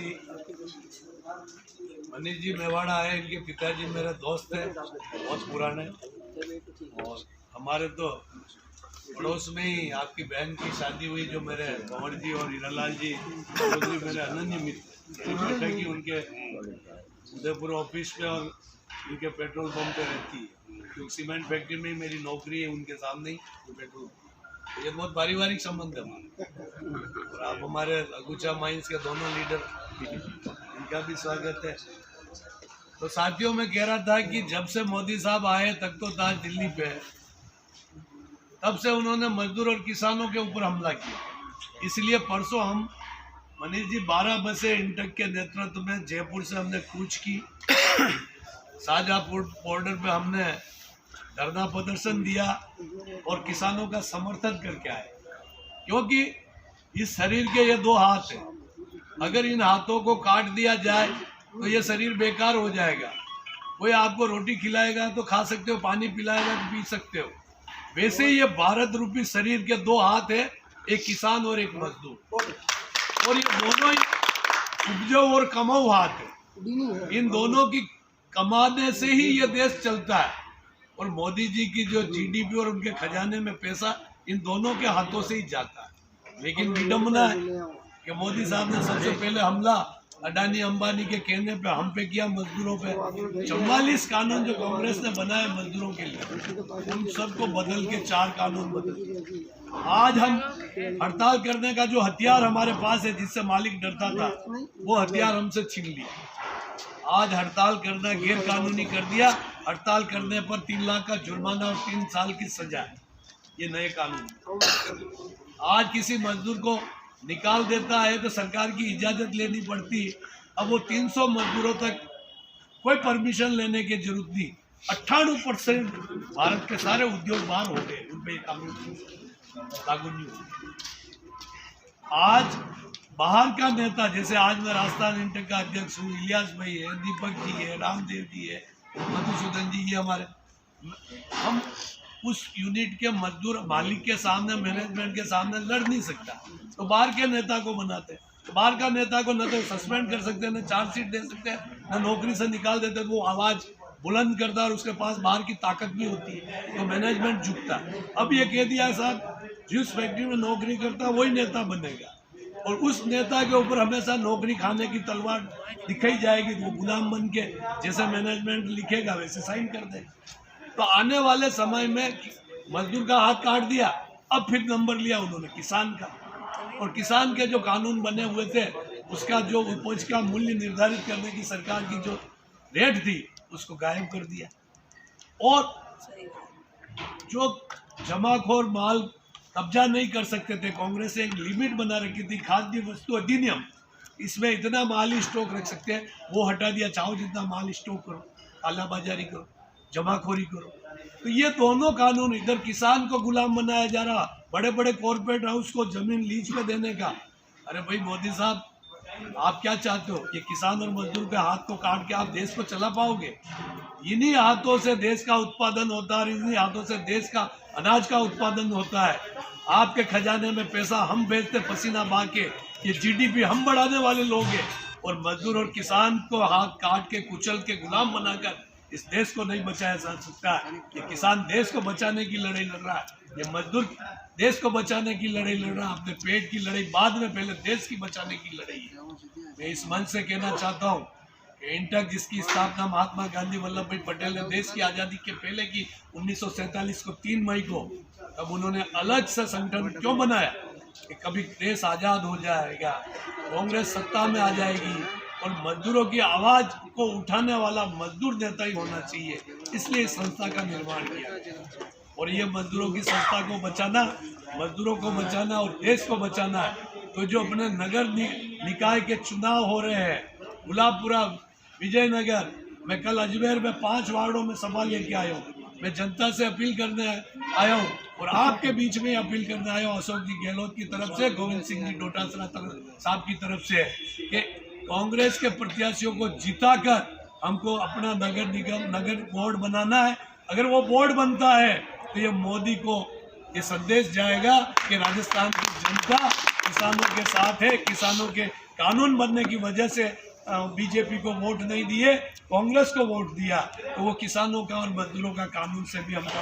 निवासी मनीष जी मेवाड़ा है। इनके पिताजी मेरे दोस्त हैं बहुत पुराने, और हमारे तो पड़ोस में ही आपकी बहन की शादी हुई, जो मेरे कंवर जी और हीरालाल जी मेरे अनन्य मित्र की उनके उदयपुर ऑफिस पे और उनके पेट्रोल पंप पे रहती है, क्योंकि सीमेंट फैक्ट्री में मेरी नौकरी है उनके सामने ही पेट्रोल। ये बहुत पारिवारिक संबंध है हमारा। और आप हमारे अगुचा माइंस के दोनों लीडर, इनका भी स्वागत है। तो साथियों, मैं कह रहा था कि जब से मोदी साहब आए तक तो ताज दिल्ली पे है, तब से उन्होंने मजदूर और किसानों के ऊपर हमला किया। इसलिए परसों हम मनीष जी 12 बसें इंटक के नेतृत्व में जयपुर से हमने कूच की, शाहजहांपुर बॉर्डर पे हमने धरना प्रदर्शन दिया और किसानों का समर्थन करके आए। क्योंकि इस शरीर के ये 2 हाथ हैं, अगर इन हाथों को काट दिया जाए तो ये शरीर बेकार हो जाएगा। कोई आपको रोटी खिलाएगा तो खा सकते हो, पानी पिलाएगा तो पी सकते हो। वैसे ही ये भारत रूपी शरीर के 2 हाथ है, एक किसान और एक मजदूर, और ये दोनों ही उपजाऊ और कमाऊ हाथ है। इन दोनों की कमाने से ही ये देश चलता है, और मोदी जी की जो जीडीपी और उनके खजाने में पैसा इन दोनों के हाथों से ही जाता है। लेकिन विडम्बना है कि मोदी साहब ने सबसे पहले हमला अडानी अंबानी के कहने पे हम पे किया, मजदूरों पे। 44 कानून जो कांग्रेस ने बनाए मजदूरों के लिए, उन सबको बदल के 4 कानून बदल। आज हम हड़ताल करने का जो हथियार हमारे पास है, जिससे मालिक डरता था, वो हथियार हमसे छीन लिया। आज हड़ताल करना गैर कानूनी कर दिया। हड़ताल करने पर 3 लाख का जुर्माना और 3 साल की सजा है, ये नए कानून। आज किसी मजदूर को निकाल देता है तो सरकार की इजाजत लेनी पड़ती। अब वो 300 मजदूरों तक कोई परमिशन लेने की जरूरत नहीं। 98% भारत के सारे उद्योग बाहर हो गए, उनपे कानून लागू नहीं हो। आज बाहर का नेता, जैसे आज मैं राजस्थान इंटक का अध्यक्ष हूँ, इलियास भाई है, दीपक जी है, रामदेव जी है, मधुसूदन जी, ये हमारे, हम उस यूनिट के मजदूर मालिक के सामने, मैनेजमेंट के सामने लड़ नहीं सकता, तो बाहर के नेता को बनाते। तो बाहर का नेता को न तो सस्पेंड कर सकते हैं, न चार्जशीट दे सकते हैं, न नौकरी से निकाल देते। वो आवाज बुलंद करता है और उसके पास बाहर की ताकत भी होती है, तो मैनेजमेंट झुकता। अब ये कह दिया साहब, जिस फैक्ट्री में नौकरी करता है वही नेता बनेगा, और उस नेता के ऊपर हमेशा नौकरी खाने की तलवार दिखाई जाएगी। तो वो गुलाम बन के जैसे मैनेजमेंट लिखेगा वैसे साइन कर देगा। तो आने वाले समय में मजदूर का हाथ काट दिया, अब फिर नंबर लिया उन्होंने किसान का, और किसान के जो कानून बने हुए थे, उसका जो उपज का मूल्य निर्धारित करने की सरकार की जो रेट थी, उसको गायब कर दिया। और जो जमाखोर माल कब्जा नहीं कर सकते थे, कांग्रेस ने एक लिमिट बना रखी थी, खाद्य वस्तु अधिनियम, इसमें इतना माल ही स्टॉक रख सकते हैं, वो हटा दिया। चाहो जितना माल स्टॉक करो, कालाबाजारी करो, जमाखोरी करो। तो ये दोनों कानून, इधर किसान को गुलाम बनाया जा रहा, बड़े बड़े कॉर्पोरेट हाउस को जमीन लीज पे देने का। अरे भाई मोदी साहब, आप क्या चाहते हो? ये किसान और मजदूर के हाथ को काट के आप देश को चला पाओगे? इन्हीं हाथों से देश का उत्पादन होता है, इन्हीं हाथों से देश का अनाज का उत्पादन होता है। आपके खजाने में पैसा हम भेजते पसीना बहा के, ये जीडीपी हम बढ़ाने वाले लोग हैं, और मजदूर और किसान को हाथ काट के, कुचल के, गुलाम बनाकर इस देश को नहीं बचाया जा सकता। ये किसान देश को बचाने की लड़ाई लड़ रहा है, ये मजदूर देश को बचाने की लड़ाई लड़ रहा है। अपने पेट की लड़ाई बाद में, पहले देश की बचाने की लड़ाई है। मैं इस मंच से कहना चाहता हूँ कि इंटक, जिसकी स्थापना महात्मा गांधी वल्लभ भाई पटेल ने देश की आज़ादी के पहले की 1947 को 3 मई को, तब उन्होंने अलग से संगठन क्यों बनाया कि कभी देश आज़ाद हो जाएगा, कांग्रेस सत्ता में आ जाएगी, और मजदूरों की आवाज़ को उठाने वाला मजदूर नेता ही होना चाहिए, इसलिए इस संस्था का निर्माण किया। और ये मजदूरों की संस्था को बचाना, मजदूरों को बचाना और देश को बचाना है। तो जो अपने नगर निकाय के चुनाव हो रहे हैं, गुलाबपुरा, विजयनगर, मैं कल अजमेर में 5 वार्डों में सभा लेके आया हूँ। मैं जनता से अपील करने आया हूँ, और आपके बीच में अपील करने आया हूँ, अशोक जी गहलोत की तरफ से, गोविंद सिंह जी डोटासरा साहब की तरफ से, कि कांग्रेस के प्रत्याशियों को जिताकर हमको अपना नगर निगम, नगर बोर्ड बनाना है। अगर वो बोर्ड बनता है तो ये मोदी को ये संदेश जाएगा कि राजस्थान की जनता किसानों के साथ है, किसानों के कानून बनने की वजह से बीजेपी को वोट नहीं दिए, कांग्रेस को वोट दिया, तो वो किसानों का और मजदूरों का कानून से भी हमको